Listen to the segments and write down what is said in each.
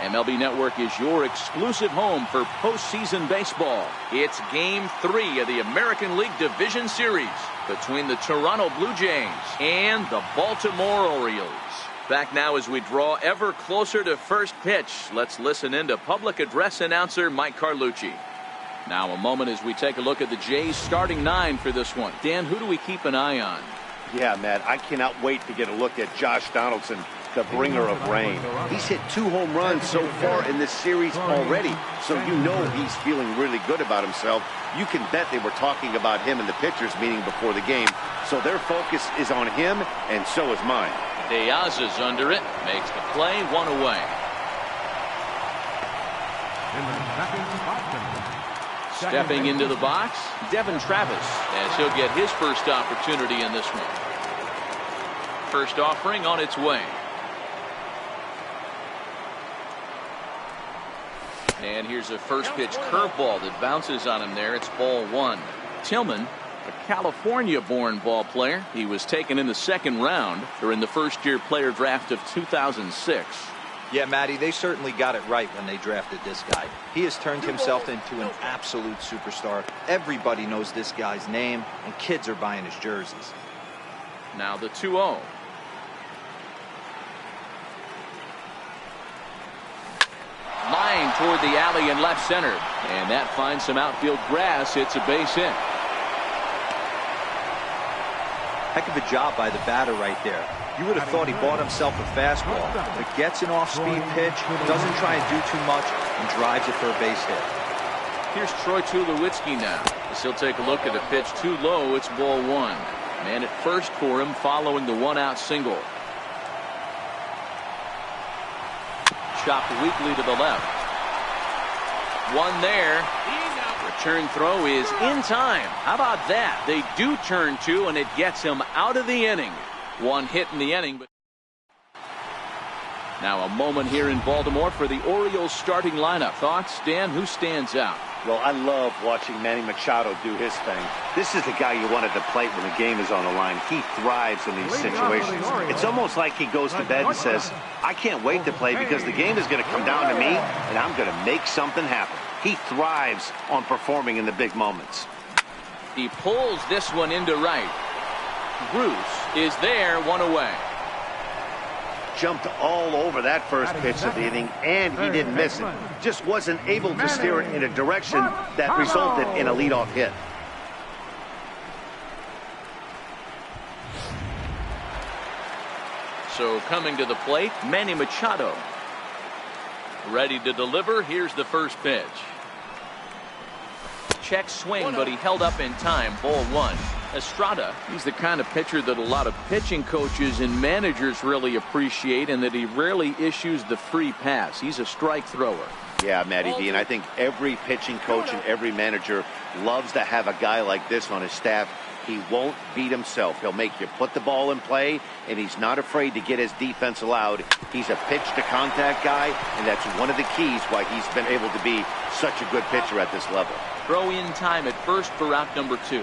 MLB Network is your exclusive home for postseason baseball. It's Game 3 of the American League Division Series between the Toronto Blue Jays and the Baltimore Orioles. Back now as we draw ever closer to first pitch. Let's listen in to public address announcer Mike Carlucci. Now a moment as we take a look at the Jays starting 9 for this one. Dan, who do we keep an eye on? Yeah, Matt, I cannot wait to get a look at Josh Donaldson, the bringer of rain. He's hit 2 home runs so far in this series already, so you know he's feeling really good about himself. You can bet they were talking about him in the pitchers meeting before the game, so their focus is on him, and so is mine. Diaz is under it, makes the play, 1 away. Stepping into the box, Devin Travis, as he'll get his first opportunity in this one. First offering on its way. And here's a first pitch curveball that bounces on him there. It's ball 1. Tillman, a California-born ball player. He was taken in the second round during the first-year player draft of 2006. Yeah, Matty, they certainly got it right when they drafted this guy. He has turned himself into an absolute superstar. Everybody knows this guy's name, and kids are buying his jerseys. Now the 2-0. Line toward the alley in left center. And that finds some outfield grass. It's a base hit. Heck of a job by the batter right there. You would have thought he bought himself a fastball, but gets an off-speed pitch, doesn't try and do too much, and drives it for a base hit. Here's Troy Tulowitzki now, as he'll take a look at a pitch too low. It's ball 1. Man at first for him following the 1-out single. Chopped weakly to the left. 1 there. Return throw is in time. How about that? They do turn 2, and it gets him out of the inning. 1 hit in the inning. But now a moment here in Baltimore for the Orioles starting lineup. Thoughts, Dan? Who stands out? Well, I love watching Manny Machado do his thing. This is the guy you want at the plate when the game is on the line. He thrives in these situations. It's almost like he goes to bed and says, I can't wait to play because the game is going to come down to me and I'm going to make something happen. He thrives on performing in the big moments. He pulls this one into right. Bruce is there, 1 away. Jumped all over that first pitch of the inning, and he didn't miss it. Just wasn't able to steer it in a direction that resulted in a leadoff hit. So coming to the plate, Manny Machado. Ready to deliver. Here's the first pitch. Check swing, but he held up in time. Ball 1. Estrada, he's the kind of pitcher that a lot of pitching coaches and managers really appreciate, and that he rarely issues the free pass. He's a strike thrower. Yeah, Matty D, and I think every pitching coach and every manager loves to have a guy like this on his staff. He won't beat himself. He'll make you put the ball in play, and he's not afraid to get his defense allowed. He's a pitch-to-contact guy, and that's one of the keys why he's been able to be such a good pitcher at this level. Throw in time at first for out number 2.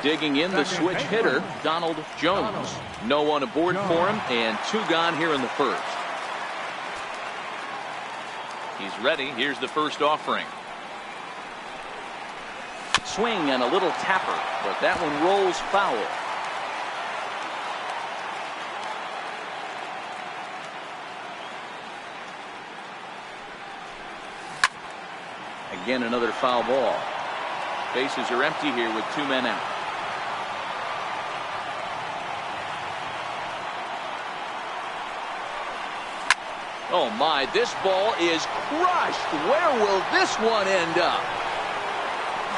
Digging in the switch hitter, Donald Jones. No one aboard for him, and 2 gone here in the first. He's ready. Here's the first offering. Swing and a little tapper, but that one rolls foul. Again, another foul ball. Bases are empty here with 2 men out. Oh my, this ball is crushed. Where will this one end up?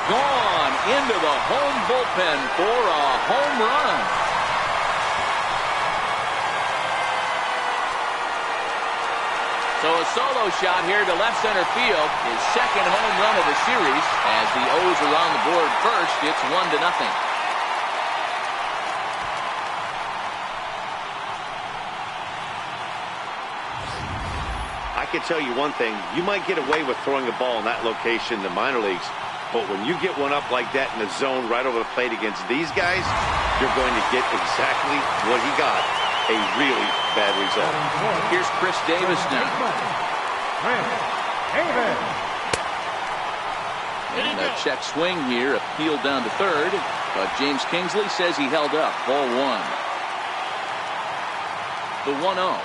Gone into the home bullpen for a home run. So a solo shot here to left center field, his second home run of the series. As the O's are on the board first, it's 1-0. I can tell you one thing, you might get away with throwing a ball in that location in the minor leagues, but when you get one up like that in the zone right over the plate against these guys, you're going to get exactly what he got. a really bad result. Here's Chris Davis now. And a check swing here, appealed down to third, but James Kingsley says he held up. Ball one. The 1-0.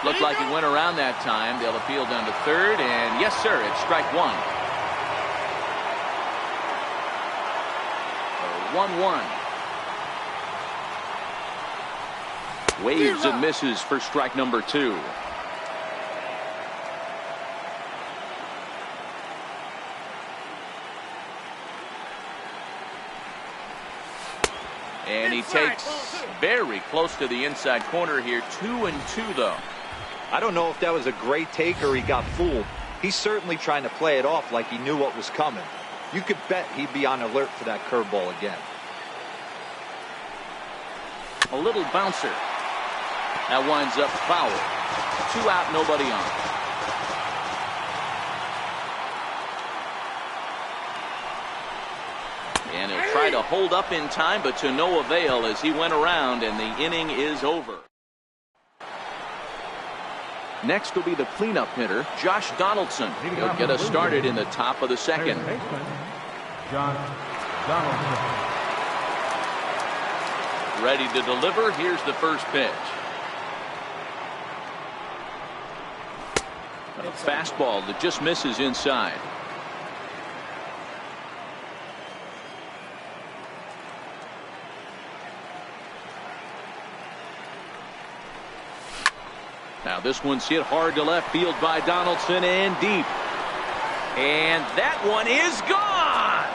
Looked like he went around that time. They'll appeal down to third, and yes, sir, it's strike one. 1-1. Waves and misses for strike number two. And he takes very close to the inside corner here. 2-2 though. I don't know if that was a great take or he got fooled. He's certainly trying to play it off like he knew what was coming. You could bet he'd be on alert for that curveball again. A little bouncer. That winds up foul. 2 out, nobody on. And he'll try to hold up in time, but to no avail as he went around, and the inning is over. Next will be the cleanup hitter, Josh Donaldson. He'll get us started in the top of the second. Ready to deliver. Here's the first pitch. A fastball that just misses inside. Now this one's hit hard to left field by Donaldson and deep. And that one is gone.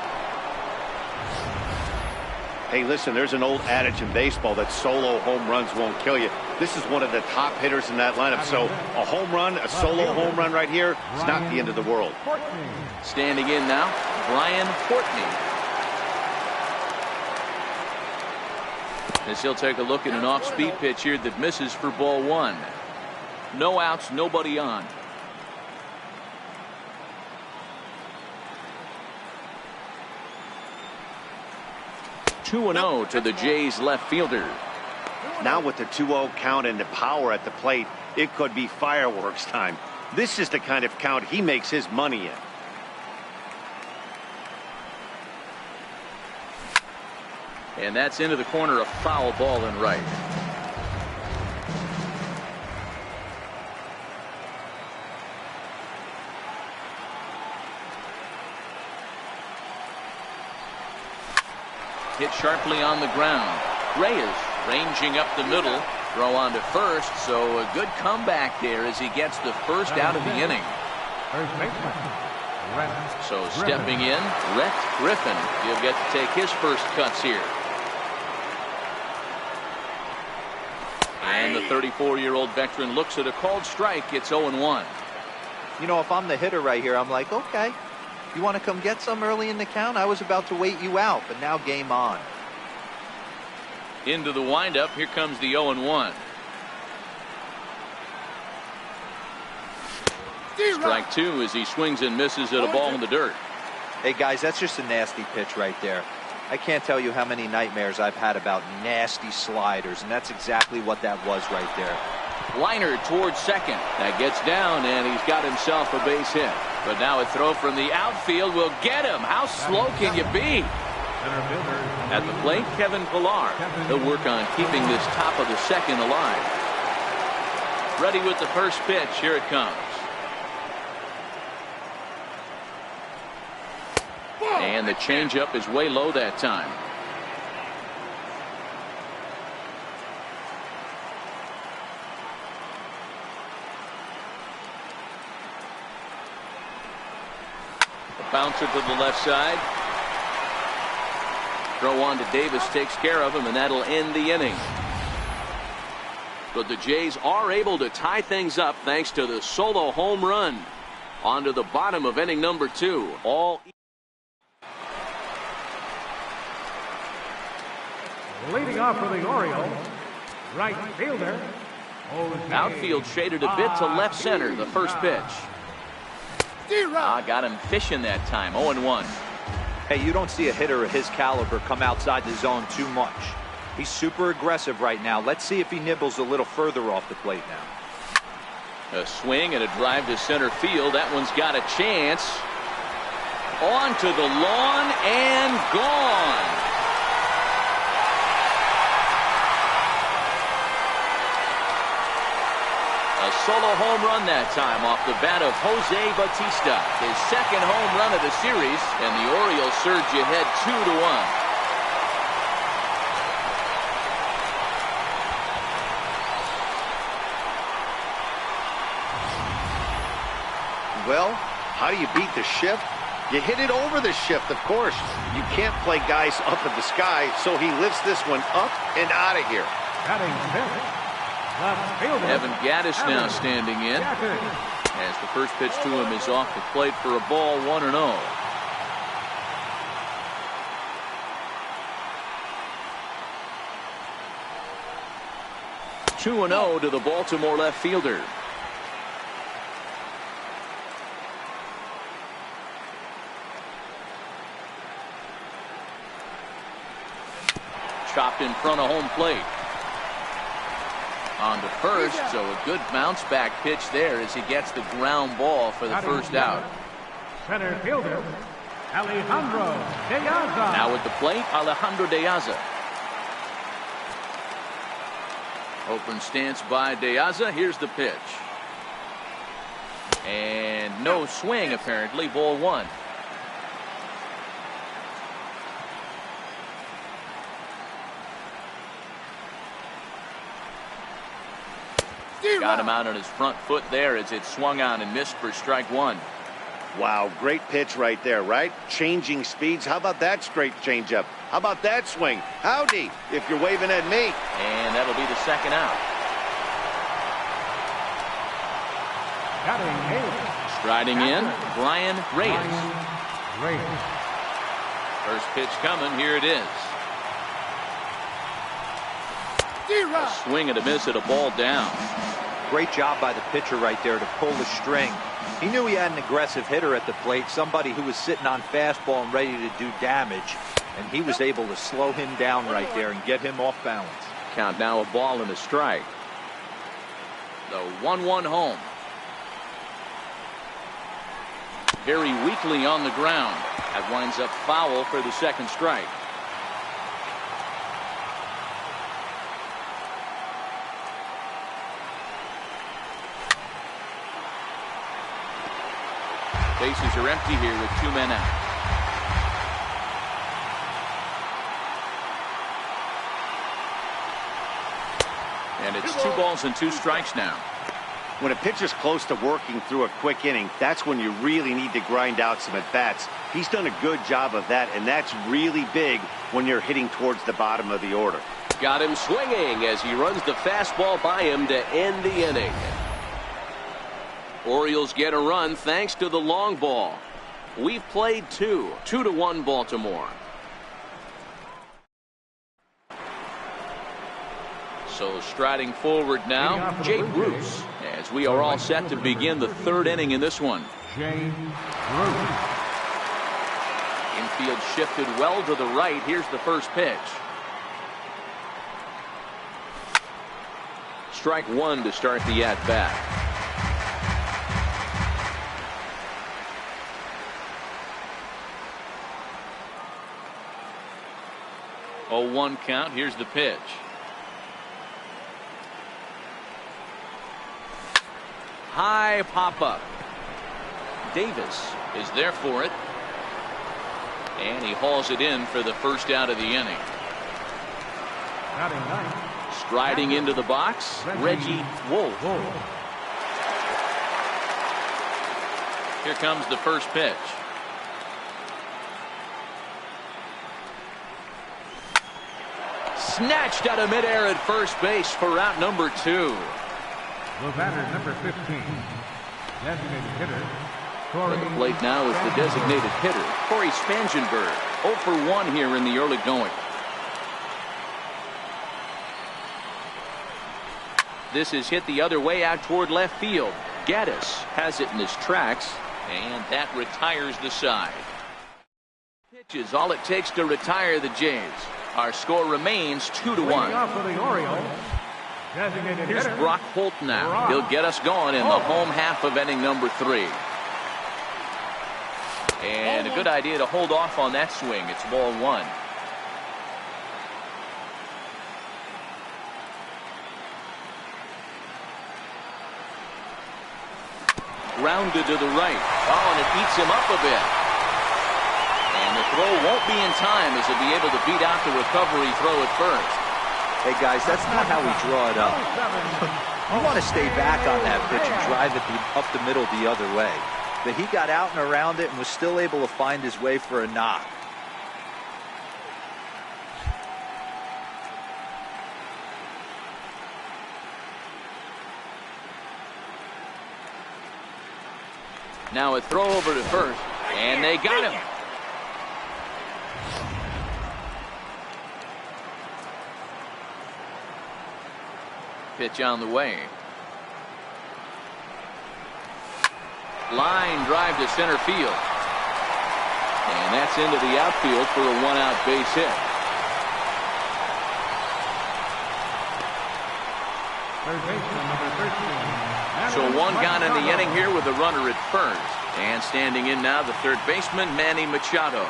Hey, listen, there's an old adage in baseball that solo home runs won't kill you. This is one of the top hitters in that lineup. So a home run, a solo home run right here, it's not the end of the world. Standing in now, Brian Courtney. As he'll take a look at an off-speed pitch here that misses for ball one. No outs, nobody on. Two and 0 to the Jays left fielder. Now with the 2-0 count and the power at the plate, it could be fireworks time. This is the kind of count he makes his money in. And that's into the corner, a foul ball and right. Hit sharply on the ground. Reyes ranging up the middle. Throw on to first, so a good comeback there as he gets the first out of the inning. So stepping in, Rhett Griffin. He'll get to take his first cuts here. And the 34-year-old veteran looks at a called strike. It's 0-1. You know, if I'm the hitter right here, I'm like, okay. You want to come get some early in the count? I was about to wait you out, but now game on. Into the windup. Here comes the 0-1. Strike two as he swings and misses at a ball in the dirt. Hey, guys, that's just a nasty pitch right there. I can't tell you how many nightmares I've had about nasty sliders, and that's exactly what that was right there. Liner towards second. That gets down, and he's got himself a base hit. But now a throw from the outfield will get him. How slow can you be? At the plate, Kevin Pillar. He'll work on keeping this top of the second alive. Ready with the first pitch. Here it comes. And the changeup is way low that time. Bouncer to the left side. Throw on to Davis, takes care of him, and that'll end the inning. But the Jays are able to tie things up thanks to the solo home run. On to the bottom of inning number 2. All leading off for the Orioles, right fielder. Outfield shaded a bit to left center. The first pitch. Got him fishing that time. 0-1. Hey, you don't see a hitter of his caliber come outside the zone too much. He's super aggressive right now. Let's see if he nibbles a little further off the plate now. A swing and a drive to center field. That one's got a chance. On to the lawn and gone. A solo home run that time off the bat of Jose Bautista. His second home run of the series, and the Orioles surge ahead 2-1. Well, how do you beat the shift? You hit it over the shift, of course. You can't play guys up in the sky, so he lifts this one up and out of here. Batting fifth, left fielder Evan Gattis now standing in. As the first pitch to him is off the plate for a ball, 1-0. (2-0) to the Baltimore left fielder. Chopped in front of home plate. On to first, so a good bounce back pitch there as he gets the ground ball for the first out. Center fielder Alejandro De Aza. Now at the plate, Alejandro De Aza. Open stance by De Aza. Here's the pitch. And no swing apparently, ball one. Got him out on his front foot there as it swung on and missed for strike one. Wow, great pitch right there, right? Changing speeds. How about that straight changeup? How about that swing? Howdy, if you're waving at me. And that'll be the second out. Striding in, Brian Reyes. First pitch coming, here it is. A swing and a miss at a ball down. Great job by the pitcher right there to pull the string. He knew he had an aggressive hitter at the plate, somebody who was sitting on fastball and ready to do damage, and he was able to slow him down right there and get him off balance. Count now a ball and a strike. The 1-1 home. Very weakly on the ground. That winds up foul for the second strike. Bases are empty here with 2 men out. And it's 2 balls and 2 strikes now. When a pitcher's close to working through a quick inning, that's when you really need to grind out some at-bats. He's done a good job of that, and that's really big when you're hitting towards the bottom of the order. Got him swinging as he runs the fastball by him to end the inning. Orioles get a run thanks to the long ball. We've played 2-1 Baltimore. So striding forward now, Jay Bruce, as we are all set to begin the 3rd inning in this one. Infield shifted well to the right. Here's the first pitch. Strike one to start the at-bat. 0-1 count. Here's the pitch. High pop-up. Davis is there for it. And he hauls it in for the first out of the inning. Striding into the box, Reggie Wolf. Here comes the first pitch. Snatched out of midair at first base for out number 2. The batter, number 15, designated hitter. At the plate now is the designated hitter, Corey Spangenberg. 0 for 1 here in the early going. This is hit the other way out toward left field. Gattis has it in his tracks, and that retires the side. Is all it takes to retire the Jays. Our score remains 2-1. Off for the Orioles. Designated Here's hitter, Brock Holt now. He'll get us going in the home half of inning number 3. And a good idea to hold off on that swing. It's ball 1. Grounded to the right. Oh, and it eats him up a bit. And the throw won't be in time as he'll be able to beat out the recovery throw at first. Hey, guys, that's not how we draw it up. You want to stay back on that pitch and drive it up the middle the other way. But he got out and around it and was still able to find his way for a knock. Now a throw over to first, and they got him. Pitch on the way. Line drive to center field. And that's into the outfield for a one-out base hit. third baseman, number 13. So one gone in the inning here with a runner at first. And standing in now, the third baseman, Manny Machado.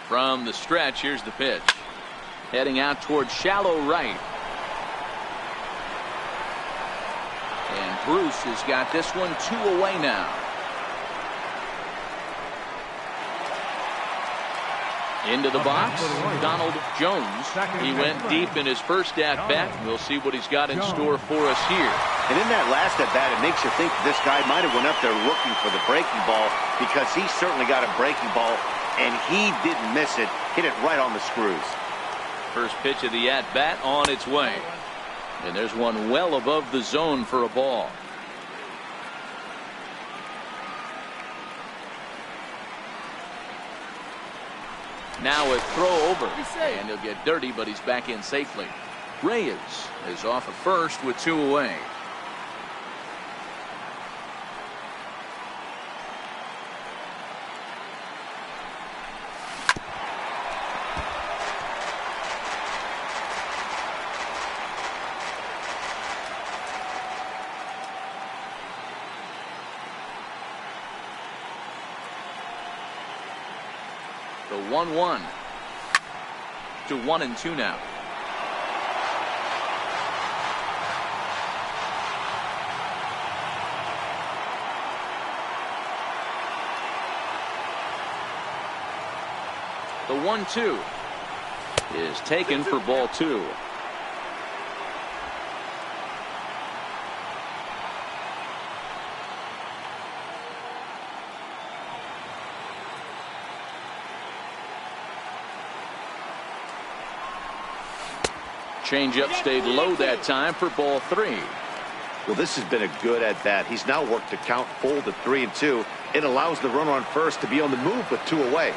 From the stretch, here's the pitch. Heading out towards shallow right. And Bruce has got this one 2 away now. Into the box, Donald Jones. He went deep in his first at-bat. We'll see what he's got in store for us here. And in that last at-bat, it makes you think this guy might have went up there looking for the breaking ball, because he certainly got a breaking ball, and he didn't miss it. Hit it right on the screws. First pitch of the at-bat on its way. And there's one well above the zone for a ball. Now a throw over, and he'll get dirty, but he's back in safely. Reyes is off at first with 2 away. The 1-1 to 1-2 now. The 1-2 is taken for ball 2. Changeup stayed low that time for ball 3. Well, this has been a good at-bat. He's now worked the count full to 3-2. It allows the runner on first to be on the move with 2 away.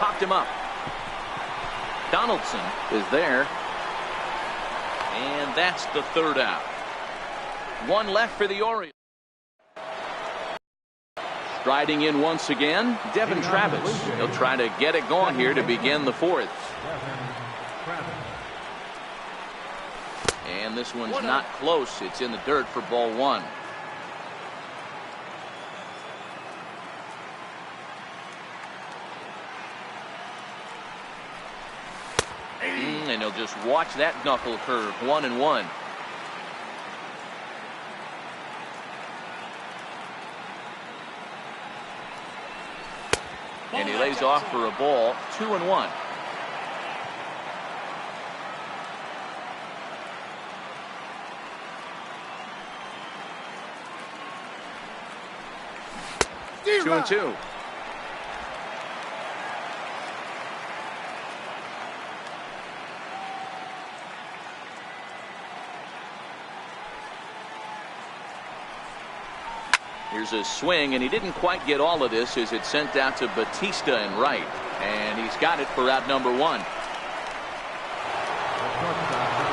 Popped him up. Donaldson is there. And that's the 3rd out. 1 left for the Orioles. Striding in once again, Devin Travis. He'll try to get it going here to begin the 4th. And this one's not close. It's in the dirt for ball 1. And he'll just watch that knuckle curve. 1-1. And he lays off for a ball. 2-1. Two and two. Here's a swing, and he didn't quite get all of this as it sent out to Batista and right. And he's got it for out number 1.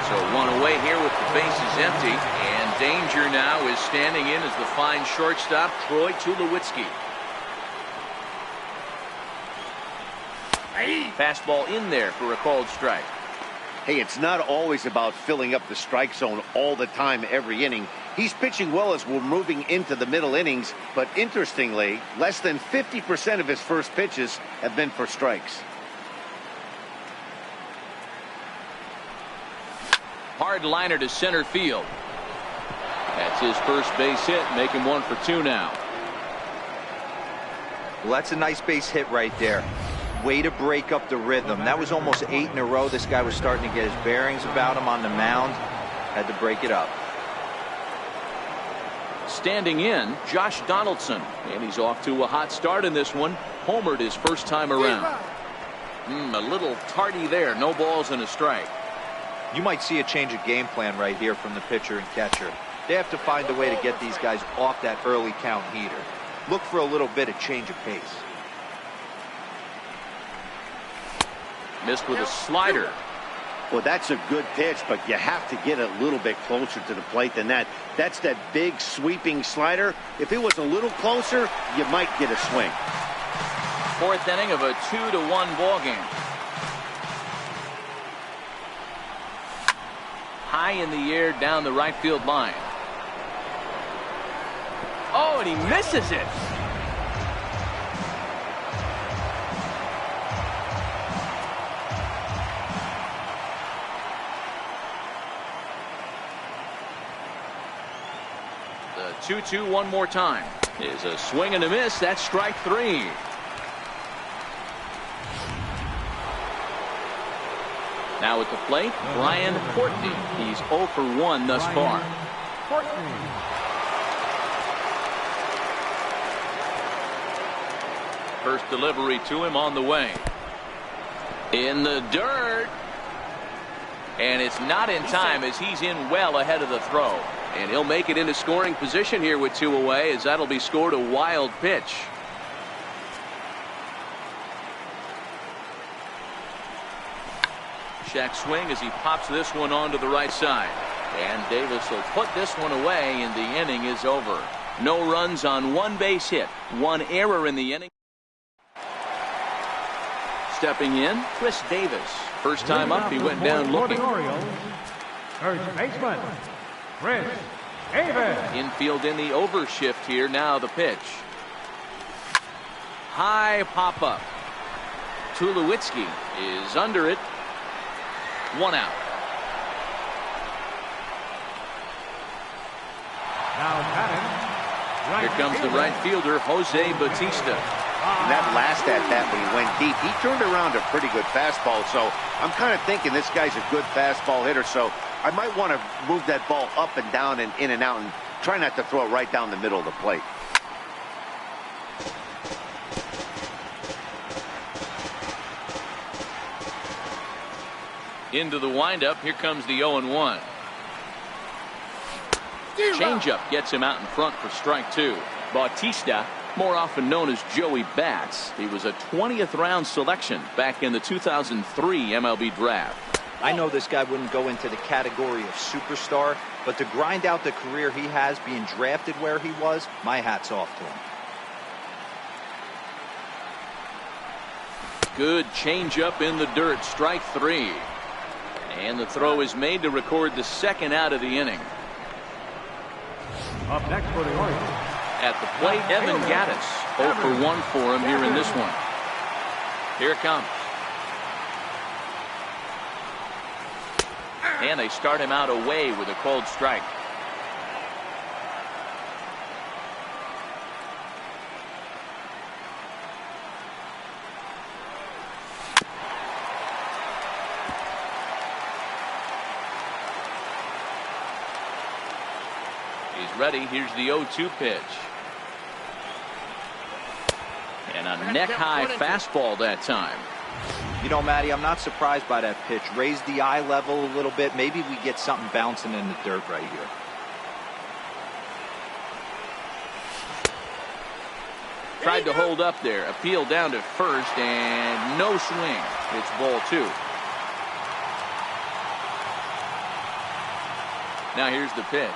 So 1 away here with the bases empty. And danger now is standing in as the fine shortstop, Troy Tulowitzki. Fastball in there for a called strike. Hey, it's not always about filling up the strike zone all the time every inning. He's pitching well as we're moving into the middle innings, but interestingly, less than 50% of his first pitches have been for strikes. Hard liner to center field. That's his first base hit, making 1 for 2 now. Well, that's a nice base hit right there. Way to break up the rhythm. That was almost 8 in a row. This guy was starting to get his bearings about him on the mound. Had to break it up. Standing in, Josh Donaldson. And he's off to a hot start in this one. Homered his first time around. A little tardy there. No balls and a strike. You might see a change of game plan right here from the pitcher and catcher. They have to find a way to get these guys off that early count heater. Look for a little bit of change of pace. Missed with a slider. Well, that's a good pitch, but you have to get a little bit closer to the plate than that. That's that big sweeping slider. If it was a little closer, you might get a swing. 4th inning of a 2-1 ball game. High in the air down the right field line. Oh, and he misses it. The 2-2 one more time. Is a swing and a miss. That's strike 3. Now at the plate, Brian Courtney. He's 0 for 1 thus far. First delivery to him on the way. In the dirt. And it's not in time as he's in well ahead of the throw. And he'll make it into scoring position here with 2 away, as that'll be scored a wild pitch. Check swing as he pops this one onto the right side. And Davis will put this one away, and the inning is over. No runs on 1 base hit. 1 error in the inning. Stepping in, Chris Davis. First time up, he went down looking. First baseman, Chris Davis. Infield in the overshift here. Now the pitch. High pop up. Tulowitzki is under it. 1 out. Now batting. Here comes the right fielder, Jose Bautista. And that last at-bat when he went deep, he turned around a pretty good fastball. So I'm kind of thinking this guy's a good fastball hitter. So I might want to move that ball up and down and in and out and try not to throw it right down the middle of the plate. Into the windup. Here comes the 0-1. Changeup gets him out in front for strike 2. Bautista, more often known as Joey Bats. He was a 20th round selection back in the 2003 MLB draft. I know this guy wouldn't go into the category of superstar, but to grind out the career he has being drafted where he was, my hat's off to him. Good changeup in the dirt. Strike 3. And the throw is made to record the 2nd out of the inning. Up next for the Orioles. At the plate, Evan Gattis. 0 for 1 for him here in this one. Here it comes. And they start him out away with a called strike. He's ready. Here's the 0-2 pitch. And a neck-high fastball that time. You know, Matty, I'm not surprised by that pitch. Raise the eye level a little bit. Maybe we get something bouncing in the dirt right here. Tried to hold up there. Appeal down to first, and no swing. It's ball 2. Now here's the pitch.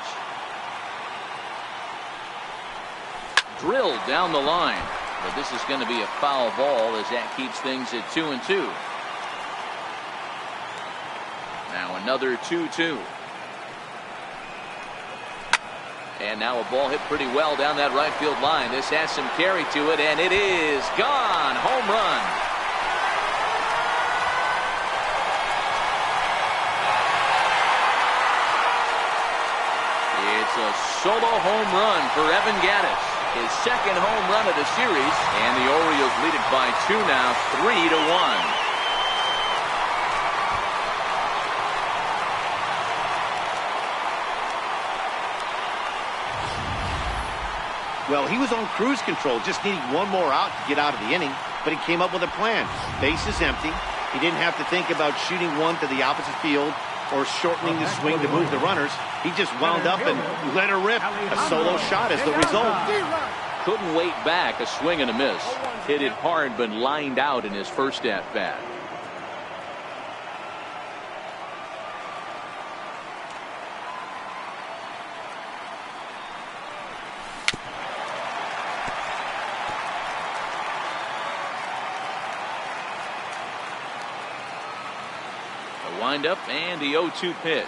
Drilled down the line. But this is going to be a foul ball as that keeps things at 2-2. Now another 2-2. And now a ball hit pretty well down that right field line. This has some carry to it, and it is gone. Home run. It's a solo home run for Evan Gattis. His second home run of the series, and the Orioles lead it by 2 now, 3-1. Well, he was on cruise control, just needing one more out to get out of the inning, but he came up with a plan. Base is empty. He didn't have to think about shooting one to the opposite field or shortening the swing to move the runners. He just wound up and let her rip. A solo shot is the result. Couldn't wait back. A swing and a miss. Hit it hard, but lined out in his first at-bat. Windup and the 0-2 pitch.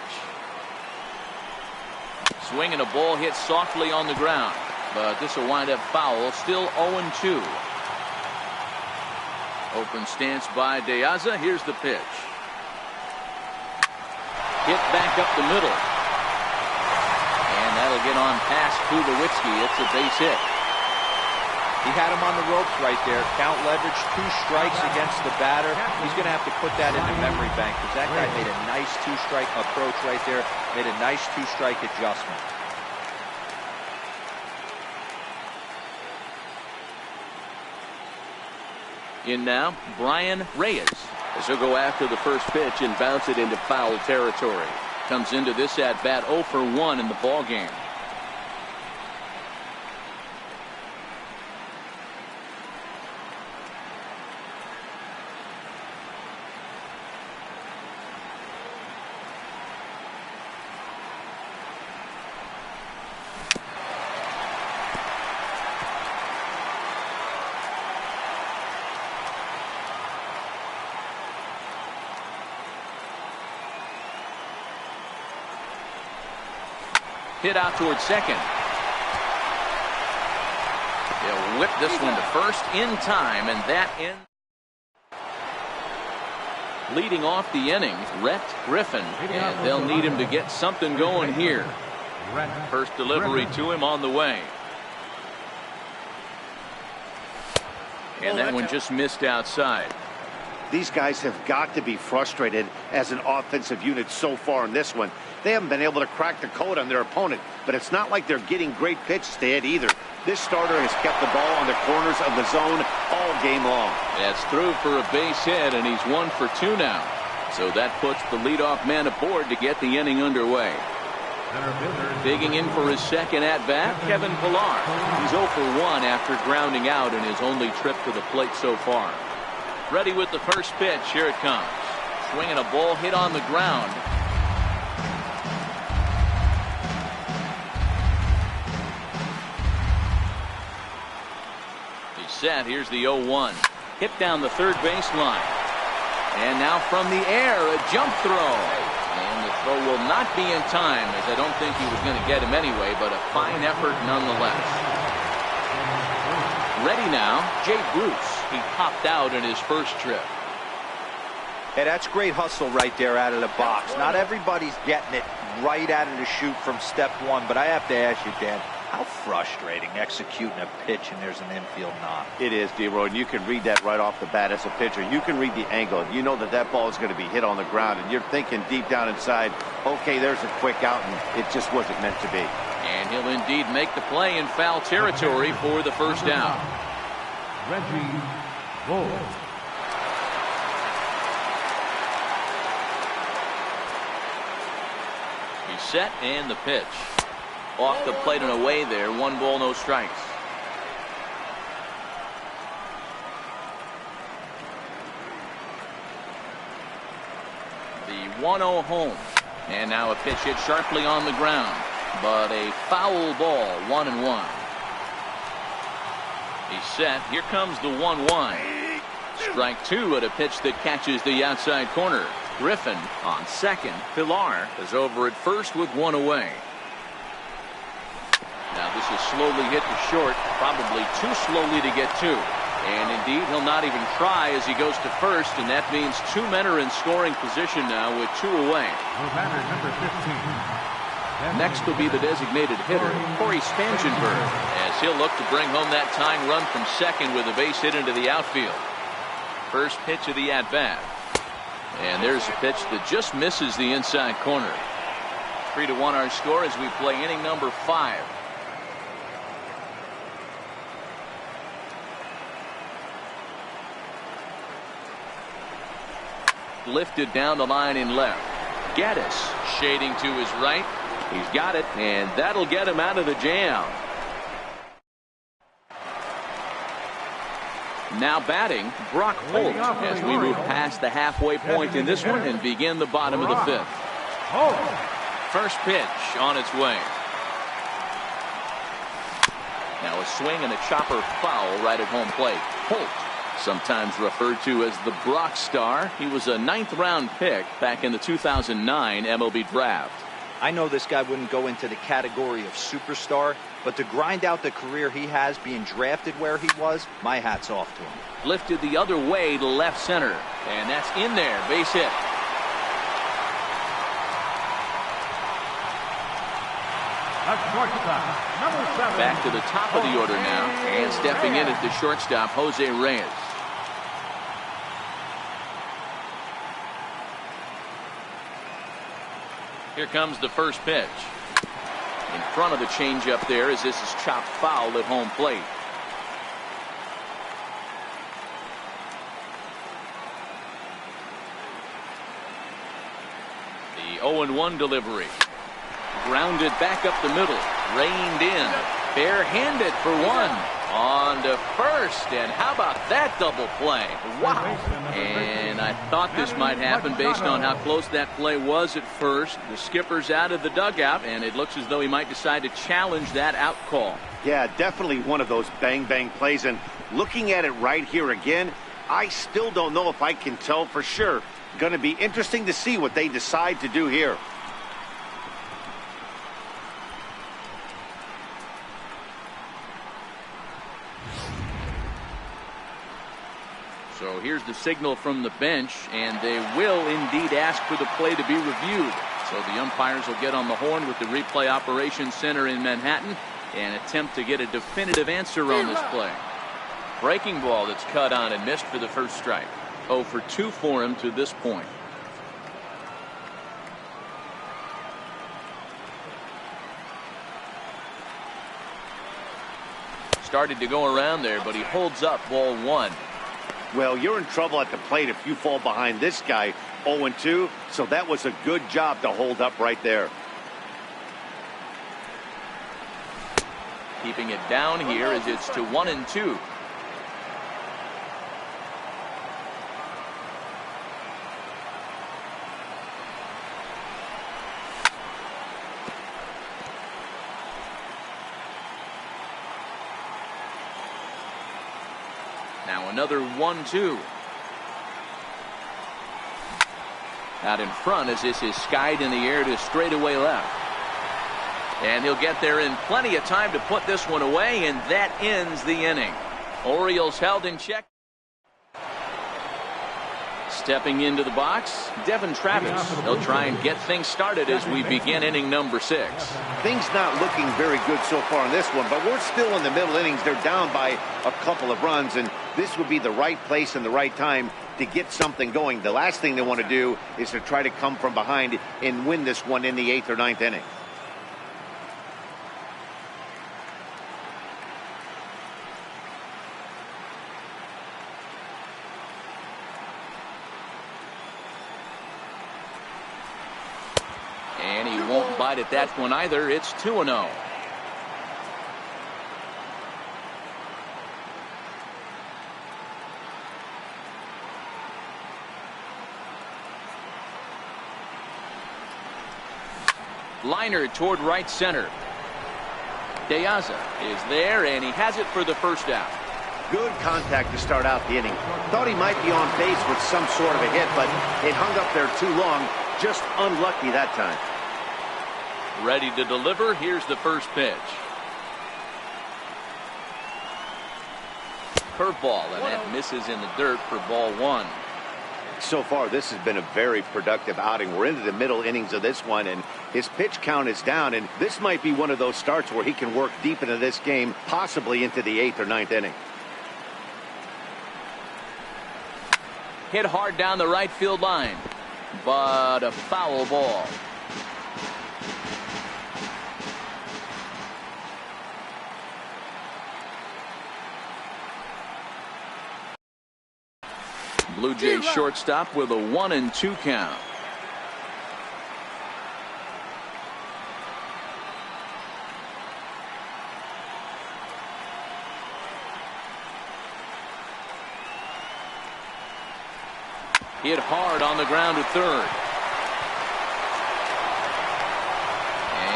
Swing and a ball hit softly on the ground, but this will wind up foul. Still 0-2. Open stance by De Aza. Here's the pitch. Hit back up the middle, and that'll get on past Tulowitzki. It's a base hit. He had him on the ropes right there. Count leverage, 2 strikes against the batter. He's going to have to put that in the memory bank because that guy made a nice 2-strike approach right there. Made a nice 2-strike adjustment. In now, Brian Reyes. As he'll go after the first pitch and bounce it into foul territory. Comes into this at-bat 0 for 1 in the ballgame. Hit out towards second. They'll whip this one to first in time, and that ends. Leading off the inning, Rhett Griffin, and they'll need him to get something going here. First delivery to him on the way. And that one just missed outside. These guys have got to be frustrated as an offensive unit so far in this one. They haven't been able to crack the code on their opponent, but it's not like they're getting great pitches to hit either. This starter has kept the ball on the corners of the zone all game long. That's through for a base hit, and he's 1 for 2 now. So that puts the leadoff man aboard to get the inning underway. Digging in for his second at-bat, Kevin Pillar. He's 0 for 1 after grounding out in his only trip to the plate so far. Ready with the first pitch. Here it comes. Swinging a ball hit on the ground. He's set. Here's the 0-1. Hit down the third baseline. And now from the air, a jump throw. And the throw will not be in time, as I don't think he was going to get him anyway, but a fine effort nonetheless. Ready now, Jay Bruce. He popped out in his first trip. Hey, that's great hustle right there out of the box. Not everybody's getting it right out of the chute from step one, but I have to ask you, Dan, how frustrating executing a pitch and there's an infield knock. It is, D-Roy, and you can read that right off the bat as a pitcher. You can read the angle. You know that that ball is going to be hit on the ground, and you're thinking deep down inside, okay, there's a quick out, and it just wasn't meant to be. And he'll indeed make the play in foul territory for the first down. Reggie Bull. He's set, and the pitch. Off the plate and away there. 1 ball, no strikes. 1-0 home. And now a pitch hit sharply on the ground, but a foul ball, 1-1. He's set. Here comes the 1-1. Strike two at a pitch that catches the outside corner. Griffin on second. Pilar is over at first with one away. Now this is slowly hit to short, probably too slowly to get to. And indeed, he'll not even try as he goes to first, and that means two men are in scoring position now with two away. Number 15. Next will be the designated hitter, Corey Spangenberg, as he'll look to bring home that tying run from second with a base hit into the outfield. First pitch of the at-bat. And there's a pitch that just misses the inside corner. 3-1 our score as we play inning number 5. Lifted down the line in left. Gaddis shading to his right. He's got it, and that'll get him out of the jam. Now batting, Brock Holt, as we move past the halfway point in this one and begin the bottom of the 5th. First pitch on its way. Now a swing and a chopper foul right at home plate. Holt, sometimes referred to as the Brock Star. He was a 9th-round pick back in the 2009 MLB draft. I know this guy wouldn't go into the category of superstar, but to grind out the career he has being drafted where he was, my hat's off to him. Lifted the other way to left center, and that's in there, base hit. Back to the top of the order now, and stepping in at the shortstop, Jose Reyes. Here comes the first pitch. In front of the changeup there as this is chopped foul at home plate. The 0-1 delivery. Grounded back up the middle. Reined in. Barehanded for one. On to first. And how about that double play? Wow. And I thought this might happen based on how close that play was at first. The skipper's out of the dugout, and it looks as though he might decide to challenge that out call. Yeah, definitely one of those bang-bang plays. And looking at it right here again, I still don't know if I can tell for sure. Going to be interesting to see what they decide to do here. So here's the signal from the bench, and they will indeed ask for the play to be reviewed. So the umpires will get on the horn with the replay operations center in Manhattan and attempt to get a definitive answer on this play. Breaking ball that's cut on and missed for the first strike. 0 for 2 for him to this point. Started to go around there, but he holds up ball 1. Well, you're in trouble at the plate if you fall behind this guy 0-2, so that was a good job to hold up right there. Keeping it down here as it's to 1-2. Now another 1-2. Out in front as this is skied in the air to straightaway left. And he'll get there in plenty of time to put this one away, and that ends the inning. Orioles held in check. Stepping into the box, Devin Travis. They'll try and get things started as we begin inning number 6. Things not looking very good so far in this one, but we're still in the middle innings. They're down by a couple of runs, and this would be the right place and the right time to get something going. The last thing they want to do is to try to come from behind and win this one in the 8th or 9th inning. And he won't bite at that one either. It's 2-0. Liner toward right center. De Aza is there, and he has it for the first out. Good contact to start out the inning. Thought he might be on base with some sort of a hit, but it hung up there too long. Just unlucky that time. Ready to deliver. Here's the first pitch. Curveball, and that misses in the dirt for ball one. So far, this has been a very productive outing. We're into the middle innings of this one, and his pitch count is down, and this might be one of those starts where he can work deep into this game, possibly into the 8th or 9th inning. Hit hard down the right field line, but a foul ball. Blue Jays shortstop with a 1-2 count. Hit hard on the ground to third.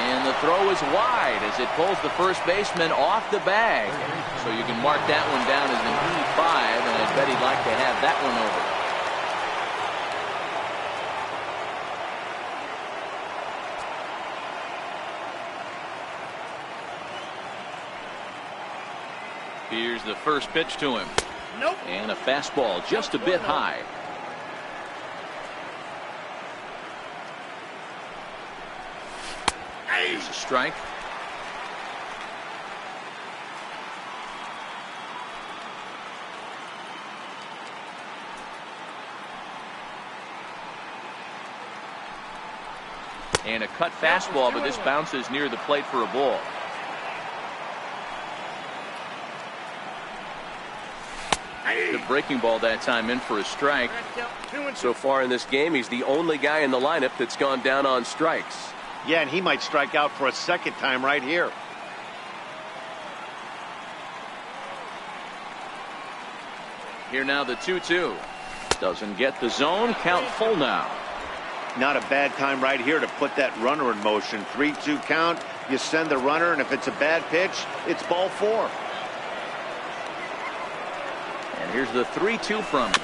And the throw is wide as it pulls the first baseman off the bag. So you can mark that one down as an E5, and I bet he'd like to have that one over. Here's the first pitch to him. Nope. And a fastball just a bit high. Here's a strike. And a cut fastball, but this bounces near the plate for a ball. The breaking ball that time in for a strike. So far in this game, he's the only guy in the lineup that's gone down on strikes. Yeah, and he might strike out for a second time right here. Here now the 2-2. Doesn't get the zone. Count full now. Not a bad time right here to put that runner in motion. 3-2 count. You send the runner, and if it's a bad pitch, it's ball 4. And here's the 3-2 from him.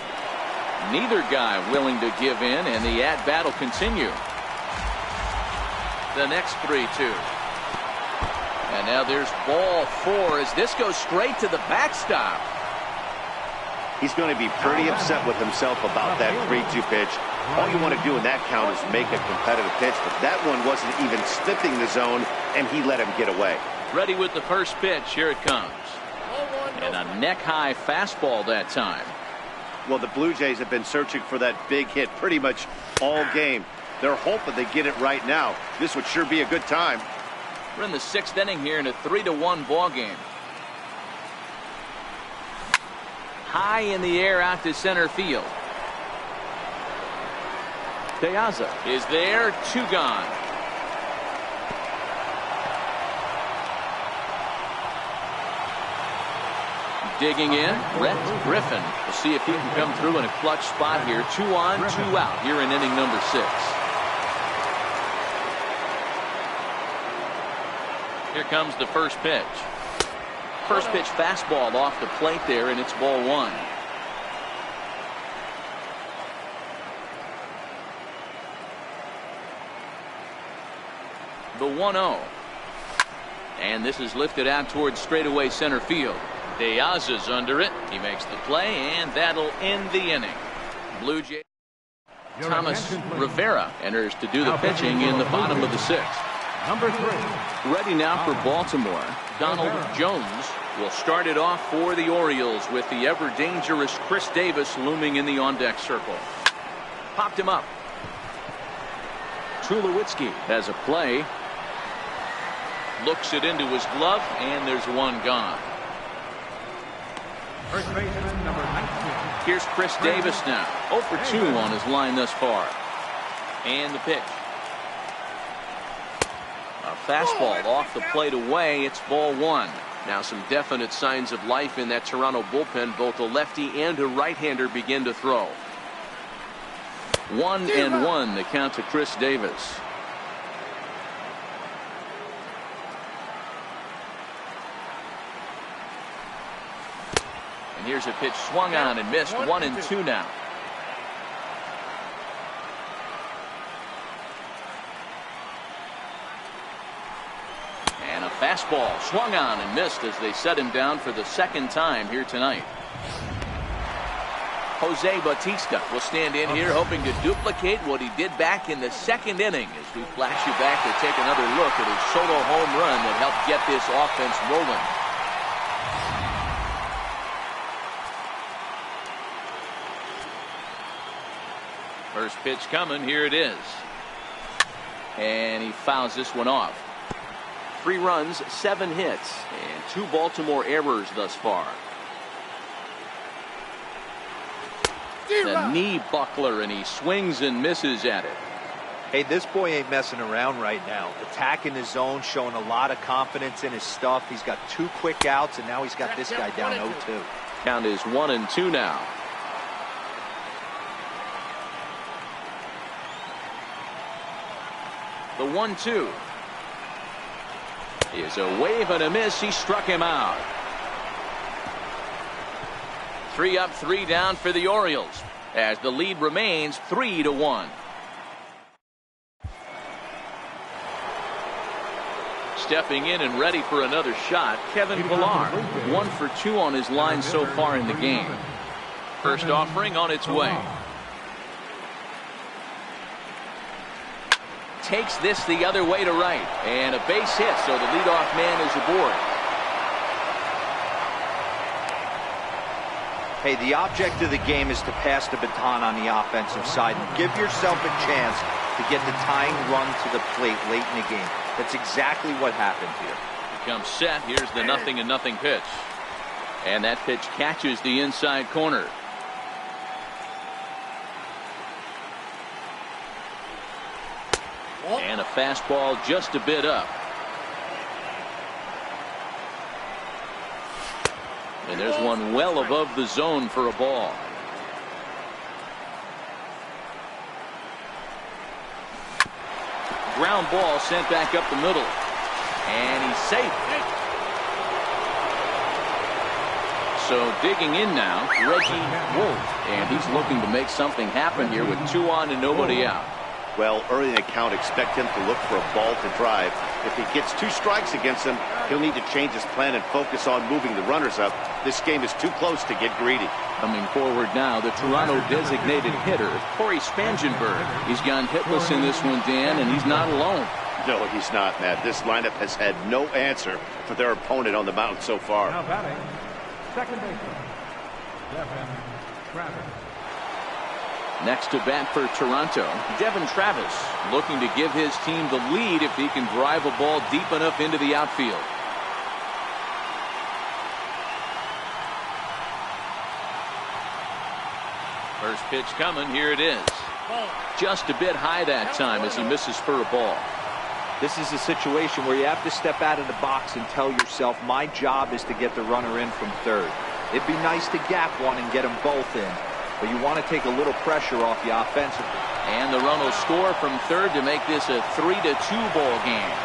Neither guy willing to give in, and the at-bat will continue. The next 3-2. And now there's ball 4 as this goes straight to the backstop. He's going to be pretty upset with himself about that 3-2 pitch. All you want to do in that count is make a competitive pitch, but that one wasn't even sniffing the zone, and he let him get away. Ready with the first pitch. Here it comes. And a neck-high fastball that time. Well, the Blue Jays have been searching for that big hit pretty much all game. They're hoping they get it right now. This would sure be a good time. We're in the 6th inning here in a 3-1 ball game. High in the air out to center field. De Aza is there. 2 gone. Digging in, Brett Griffin. We'll see if he can come through in a clutch spot here. 2 on, 2 out here in inning number 6. Here comes the first pitch. First pitch fastball off the plate there, and it's ball 1. The 1-0. And this is lifted out towards straightaway center field. De Aza's under it. He makes the play, and that'll end the inning. Blue Jays. Thomas Rivera enters to do the pitching in the bottom of the 6th. Number 3. Ready now for Baltimore. Donald Jones will start it off for the Orioles with the ever-dangerous Chris Davis looming in the on-deck circle. Popped him up. Tulowitzki has a play. Looks it into his glove, and there's 1 gone. First baseman, number 19. Here's Chris Davis now. 0 for 2 on his line thus far. And the pitch. A fastball off the plate away. It's ball 1. Now some definite signs of life in that Toronto bullpen. Both a lefty and a right-hander begin to throw. 1-1 the count to Chris Davis. And here's a pitch swung on and missed. 1-2 now. And a fastball swung on and missed as they set him down for the second time here tonight. Jose Bautista will stand in here hoping to duplicate what he did back in the second inning as we flash you back to take another look at his solo home run that helped get this offense rolling. First pitch coming. Here it is. And he fouls this one off. 3 runs, 7 hits, and 2 Baltimore errors thus far. The knee buckler, and he swings and misses at it. Hey, this boy ain't messing around right now. Attacking his zone, showing a lot of confidence in his stuff. He's got 2 quick outs, and now he's got this guy down 0-2. Count is 1-2 now. The 1-2 is a wave and a miss. He struck him out. 3 up, 3 down for the Orioles as the lead remains 3-1. Stepping in and ready for another shot, Kevin Pillar. 1 for 2 on his line so far in the game. First offering on its way. Takes this the other way to right, and a base hit, so the leadoff man is aboard. Hey, the object of the game is to pass the baton on the offensive side and give yourself a chance to get the tying run to the plate late in the game. That's exactly what happened here. Becomes set. Here's the 0-0 pitch. And that pitch catches the inside corner. And a fastball just a bit up. And there's one well above the zone for a ball. Ground ball sent back up the middle. And he's safe. So digging in now, Reggie Wolf. And he's looking to make something happen here with 2 on and nobody out. Well, early in the count, expect him to look for a ball to drive. If he gets 2 strikes against him, he'll need to change his plan and focus on moving the runners up. This game is too close to get greedy. Coming forward now, the Toronto designated hitter, Corey Spangenberg. He's gone hitless in this one, Dan, and he's not alone. No, he's not, Matt. This lineup has had no answer for their opponent on the mound so far. Now batting, second baseman, Devin Travis. Next to bat for Toronto, Devin Travis, looking to give his team the lead if he can drive a ball deep enough into the outfield. First pitch coming. Here it is. Just a bit high that time as he misses for a ball. This is a situation where you have to step out of the box and tell yourself, my job is to get the runner in from third. It'd be nice to gap one and get them both in, but you want to take a little pressure off you offensively. And the run will score from third to make this a 3-2 ball game.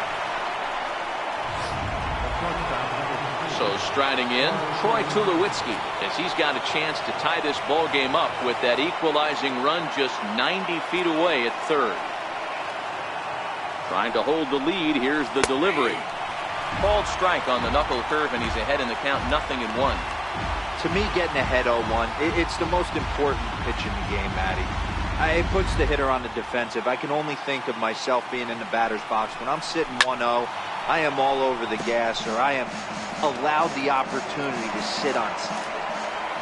So striding in, Troy Tulowitzki, as he's got a chance to tie this ball game up with that equalizing run just 90 feet away at third. Trying to hold the lead. Here's the delivery. Called strike on the knuckle curve, and he's ahead in the count, 0-1. To me, getting ahead 0-1, it's the most important pitch in the game, Matty. It puts the hitter on the defensive. I can only think of myself being in the batter's box. When I'm sitting 1-0, I am all over the gas, or I am allowed the opportunity to sit on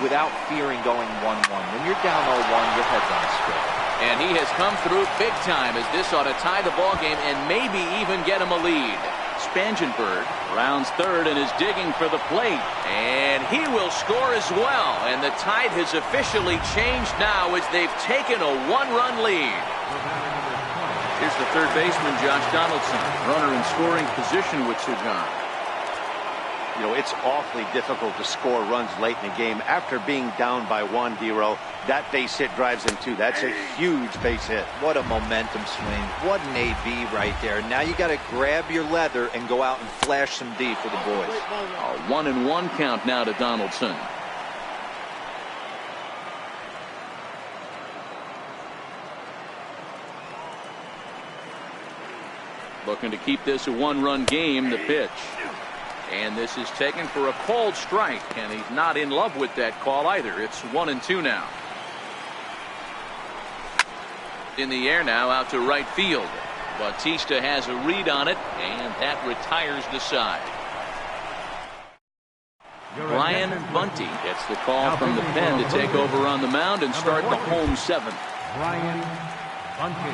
without fearing going 1-1. When you're down 0-1, your head's on straight. And he has come through big time as this ought to tie the ball game and maybe even get him a lead. Spangenberg rounds third and is digging for the plate. And he will score as well. And the tide has officially changed now as they've taken a 1-run lead. Here's the third baseman, Josh Donaldson. Runner in scoring position with 2 gone. You know, it's awfully difficult to score runs late in the game. After being down by 1, D-Row, that base hit drives in 2. That's a huge base hit. What a momentum swing. What an AB right there. Now you got to grab your leather and go out and flash some D for the boys. A 1-1 count now to Donaldson. Looking to keep this a one-run game. The pitch. And this is taken for a called strike, and he's not in love with that call either. It's 1-2 now. In the air now, out to right field. Bautista has a read on it, and that retires the side. Brian Bunty gets the call from the pen to take over on the mound and start the home seventh. Brian Bunty.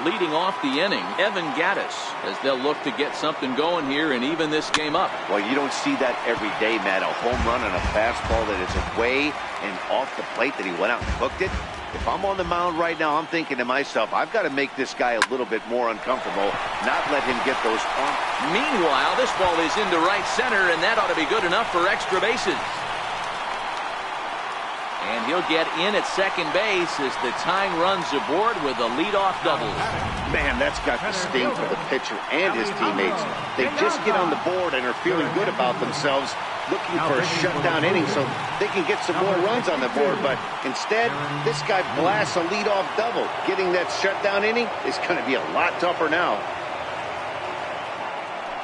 Leading off the inning, Evan Gattis, as they'll look to get something going here and even this game up. Well, you don't see that every day, Matt. A home run on a fastball that is away and off the plate that he went out and hooked it. If I'm on the mound right now, I'm thinking to myself, I've got to make this guy a little bit more uncomfortable, not let him get those pumps. Meanwhile, this ball is into right center, and that ought to be good enough for extra bases. And he'll get in at second base as the tying runs aboard with a leadoff double. Man, that's got the sting for the pitcher and his teammates. They just get on the board and are feeling good about themselves, looking for a shutdown inning so they can get some more runs on the board. But instead, this guy blasts a leadoff double. Getting that shutdown inning is going to be a lot tougher now.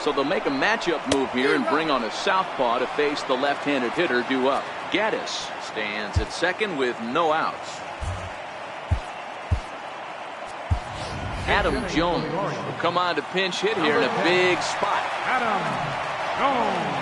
So they'll make a matchup move here and bring on a southpaw to face the left-handed hitter due up. Gattis stands at second with no outs. Adam Jones will come on to pinch hit here in a big spot. Adam Jones.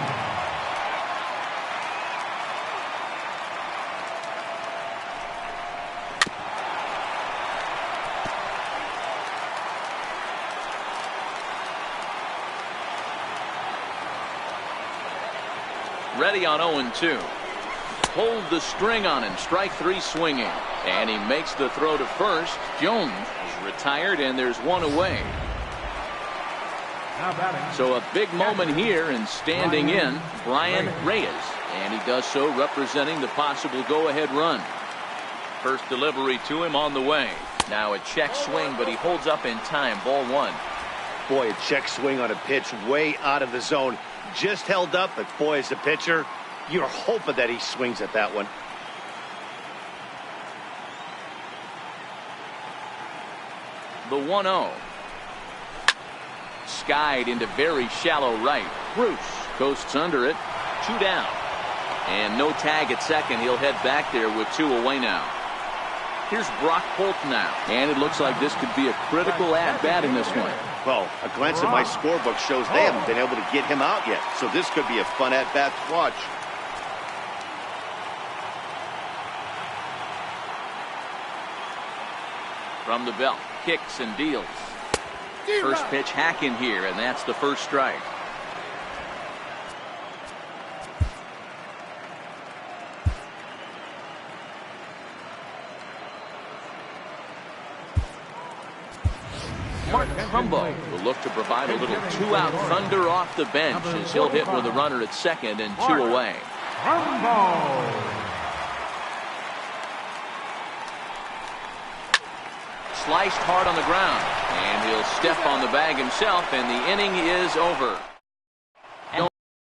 Ready on 0-2. Pulled the string on him. Strike three swinging. And he makes the throw to first. Jones is retired, and there's one away. So a big moment here, and standing in, Brian Reyes. And he does so representing the possible go-ahead run. First delivery to him on the way. Now a check swing, but he holds up in time. Ball one. Boy, a check swing on a pitch way out of the zone. Just held up, but boy, as a pitcher, you're hoping that he swings at that one. The 1-0. Skied into very shallow right. Bruce coasts under it. 2 down. And no tag at second. He'll head back there with 2 away now. Here's Brock Holt now. And it looks like this could be a critical at-bat in this one. Well, a glance at my scorebook shows they haven't been able to get him out yet. So this could be a fun at-bat to watch. From the belt, kicks and deals. First pitch hacking here, and that's the first strike. Mark Trumbo will look to provide a little 2-out thunder off the bench as he'll hit with a runner at second and 2 away. Sliced hard on the ground, and he'll step on the bag himself, and the inning is over.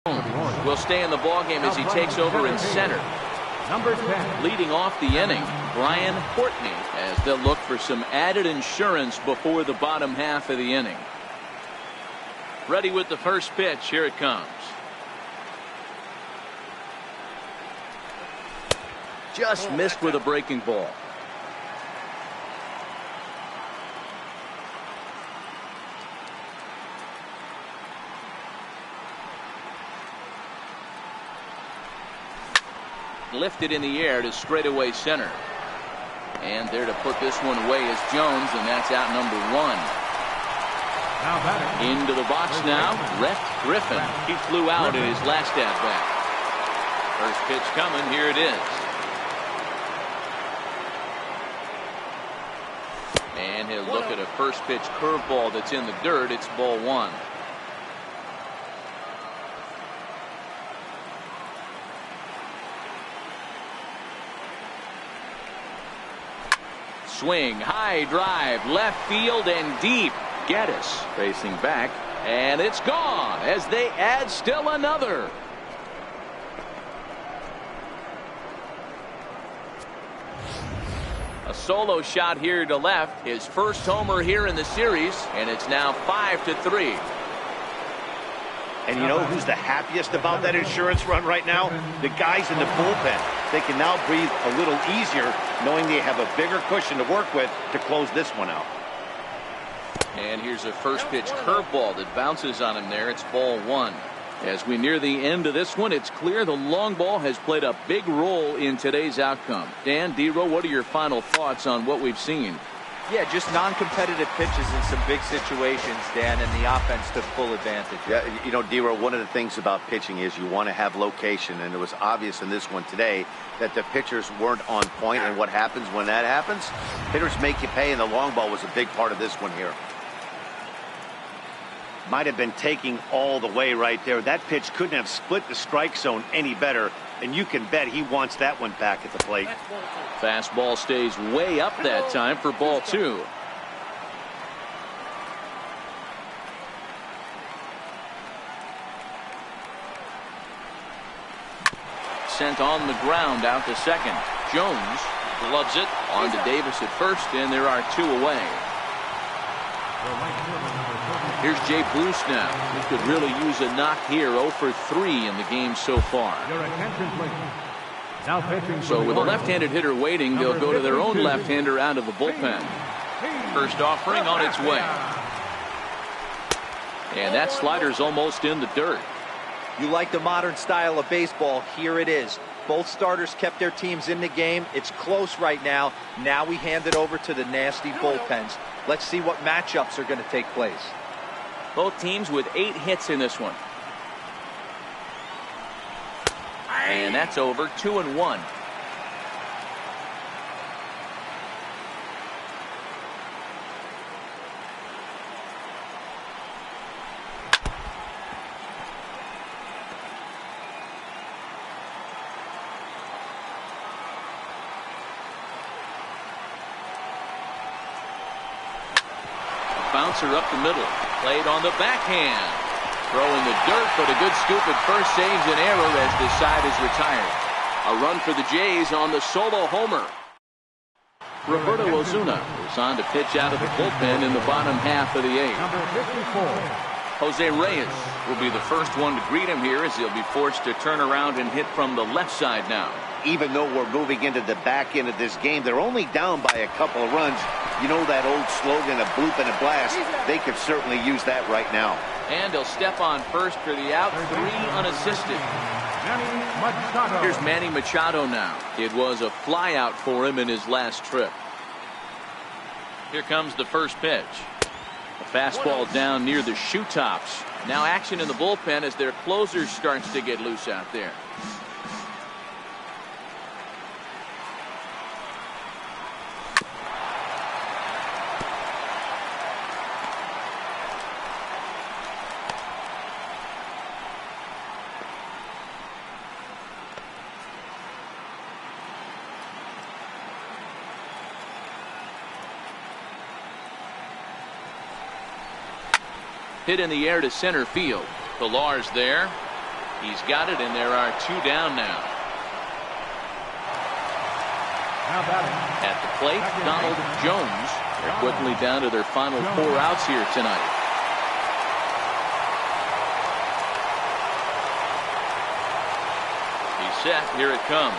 Jones will stay in the ballgame as he takes over in center. Number 10. Leading off the inning, Brian Courtney, as they'll look for some added insurance before the bottom half of the inning. Ready with the first pitch. Here it comes. Just missed with a breaking ball. Lifted in the air to straightaway center. And there to put this one away is Jones, and that's out number 1. Into the box now, Rhett Griffin. He flew out in his last at-bat. First pitch coming, here it is. And he'll look at a first pitch curveball that's in the dirt. It's ball 1. Swing, high drive, left field and deep. Gattis facing back, and it's gone as they add still another. A solo shot here to left. His first homer here in the series, and it's now 5-3. And you know who's the happiest about that insurance run right now? The guys in the bullpen. They can now breathe a little easier knowing they have a bigger cushion to work with to close this one out. And here's a first pitch curveball that bounces on him there. It's ball one. As we near the end of this one, it's clear the long ball has played a big role in today's outcome. Dan, D-Row, what are your final thoughts on what we've seen? Yeah, just non-competitive pitches in some big situations, Dan, and the offense took full advantage. Yeah, you know, D-Row, one of the things about pitching is you want to have location, and it was obvious in this one today that the pitchers weren't on point, and what happens when that happens? Hitters make you pay, and the long ball was a big part of this one here. Might have been taking all the way right there. That pitch couldn't have split the strike zone any better, and you can bet he wants that one back at the plate. Fastball stays way up that time for ball two. Sent on the ground out to second. Jones gloves it on to Davis at first, and there are two away. Here's Jay Bruce now. He could really use a knock here. 0 for 3 in the game so far. Your attention, please. Now pitching. So with a left-handed hitter waiting, they'll go to their own left-hander out of the bullpen. First offering on its way. And that slider's almost in the dirt. You like the modern style of baseball. Here it is. Both starters kept their teams in the game. It's close right now. Now we hand it over to the nasty bullpens. Let's see what matchups are going to take place. Both teams with 8 hits in this one. And that's over. 2-1. Bouncer up the middle. Played on the backhand. Throw in the dirt, but a good scoop at first saves an error as the side is retired. A run for the Jays on the solo homer. Roberto Osuna is on to pitch out of the bullpen in the bottom half of the 8th. Number 54. Jose Reyes will be the first one to greet him here as he'll be forced to turn around and hit from the left side now. Even though we're moving into the back end of this game, they're only down by a couple of runs. You know that old slogan, a bloop and a blast? They could certainly use that right now. And he'll step on first for the out. 3 unassisted. Manny Machado. Here's Manny Machado now. It was a fly out for him in his last trip. Here comes the first pitch. A fastball down near the shoe tops. Now action in the bullpen as their closer starts to get loose out there. Hit in the air to center field. Pilar's there. He's got it, and there are 2 down now. At the plate, Donald Jones. They're quickly down to their final 4 outs here tonight. He's set. Here it comes.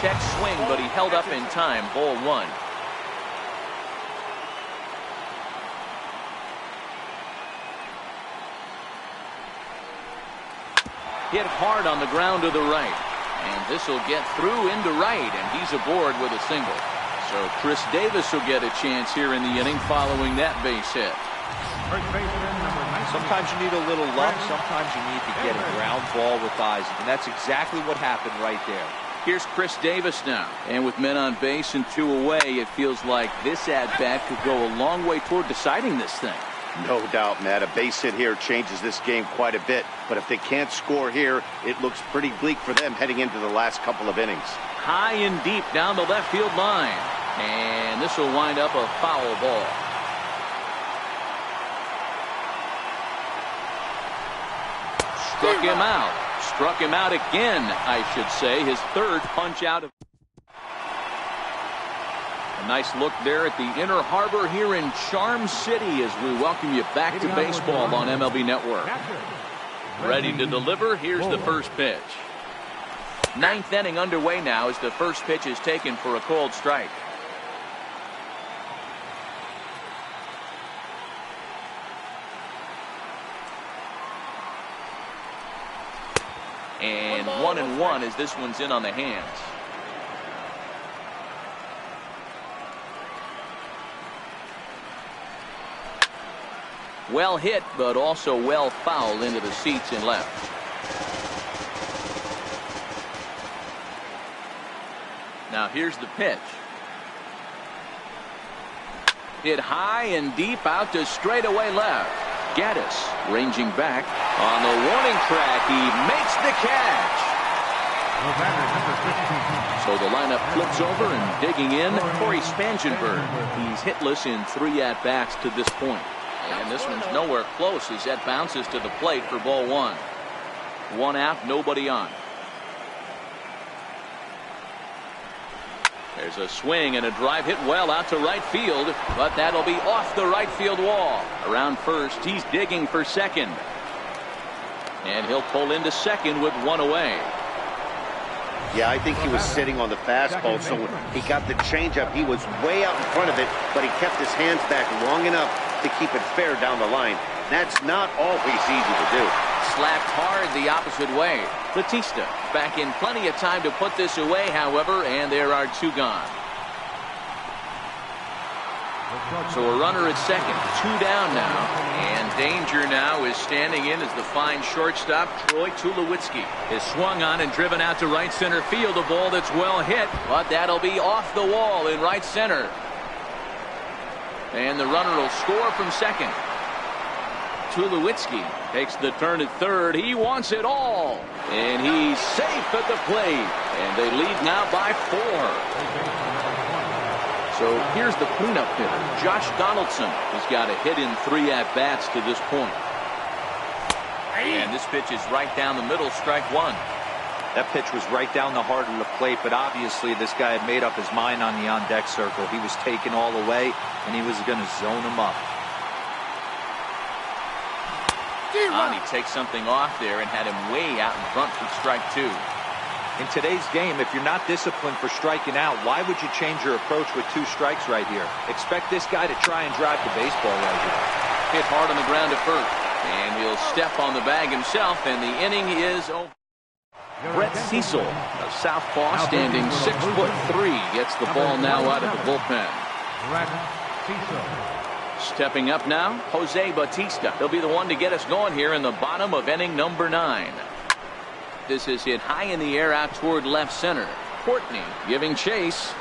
Check swing, but he held up in time. Ball 1. Hit hard on the ground to the right. And this will get through into right, and he's aboard with a single. So Chris Davis will get a chance here in the inning following that base hit. Sometimes you need a little luck. Sometimes you need to get a ground ball with eyes. And that's exactly what happened right there. Here's Chris Davis now. And with men on base and 2 away, it feels like this at-bat could go a long way toward deciding this thing. No doubt, Matt. A base hit here changes this game quite a bit. But if they can't score here, it looks pretty bleak for them heading into the last couple of innings. High and deep down the left field line. And this will wind up a foul ball. Struck him out. Struck him out again, I should say. His 3rd punch out of... A nice look there at the Inner Harbor here in Charm City as we welcome you back to baseball on MLB Network. Ready to deliver. Here's the first pitch. Ninth inning underway now as the first pitch is taken for a called strike. And 1-1 as this one's in on the hands. Well hit, but also well fouled into the seats and left. Now here's the pitch. Hit high and deep out to straightaway left. Gaddis ranging back on the warning track. He makes the catch. So the lineup flips over and digging in, Corey Spangenberg. He's hitless in 3 at-bats to this point. And this one's nowhere close as that bounces to the plate for ball 1. 1 out, nobody on. There's a swing and a drive hit well out to right field, but that'll be off the right field wall. Around first, he's digging for second. And he'll pull into second with 1 away. Yeah, I think he was sitting on the fastball, so when he got the changeup, he was way out in front of it, but he kept his hands back long enough to keep it fair down the line. That's not always easy to do. Slapped hard the opposite way. Batista back in plenty of time to put this away, however, and there are 2 gone. So a runner at second, 2 down now, and danger now is standing in as the fine shortstop Troy Tulowitzki is swung on and driven out to right center field. A ball that's well hit, but that'll be off the wall in right center. And the runner will score from second. Tulowitzki takes the turn at third. He wants it all, and he's safe at the plate, and they lead now by 4. So here's the cleanup hitter, Josh Donaldson. He's got a hit in 3 at-bats to this point. And this pitch is right down the middle, strike 1. That pitch was right down the heart of the plate, but obviously this guy had made up his mind on the on-deck circle. He was taken all the way, and he was going to zone him up. And he takes something off there and had him way out in front for strike 2. In today's game, if you're not disciplined for striking out, why would you change your approach with 2 strikes right here? Expect this guy to try and drive the baseball right here. Hit hard on the ground to first, and he'll step on the bag himself, and the inning is over. Brett Cecil, a southpaw standing 6'3", gets the ball now out of the bullpen. Brett Cecil. Stepping up now, Jose Batista. He'll be the one to get us going here in the bottom of inning number 9. This is hit high in the air out toward left center. Courtney giving chase.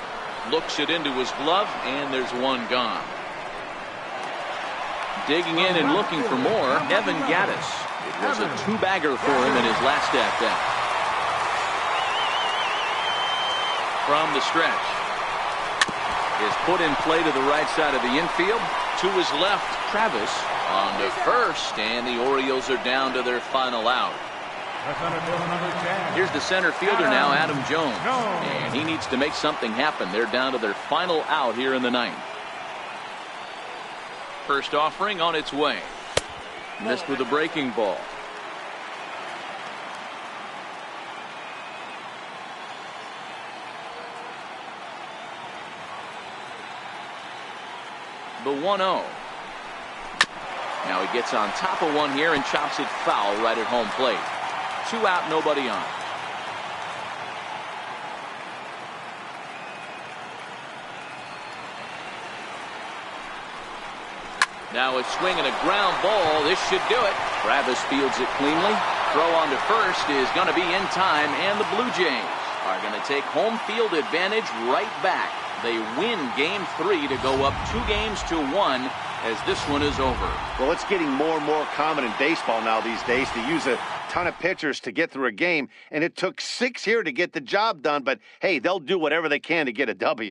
Looks it into his glove, and there's 1 gone. Digging in and looking for more, Evan Gaddis. It was a 2-bagger for him in his last at-bat. From the stretch. Is put in play to the right side of the infield. To his left, Travis on to first, and the Orioles are down to their final out. Here's the center fielder now, Adam Jones, and he needs to make something happen. They're down to their final out here in the 9th. First offering on its way. Missed with a breaking ball. The 1-0. Now he gets on top of one here and chops it foul right at home plate. 2 out, nobody on. Now a swing and a ground ball. This should do it. Travis fields it cleanly. Throw on to first is going to be in time, and the Blue Jays are going to take home field advantage right back. They win game 3 to go up 2-1 as this one is over. Well, it's getting more and more common in baseball now these days to use a ton of pitchers to get through a game, and it took 6 here to get the job done, but hey, they'll do whatever they can to get a W.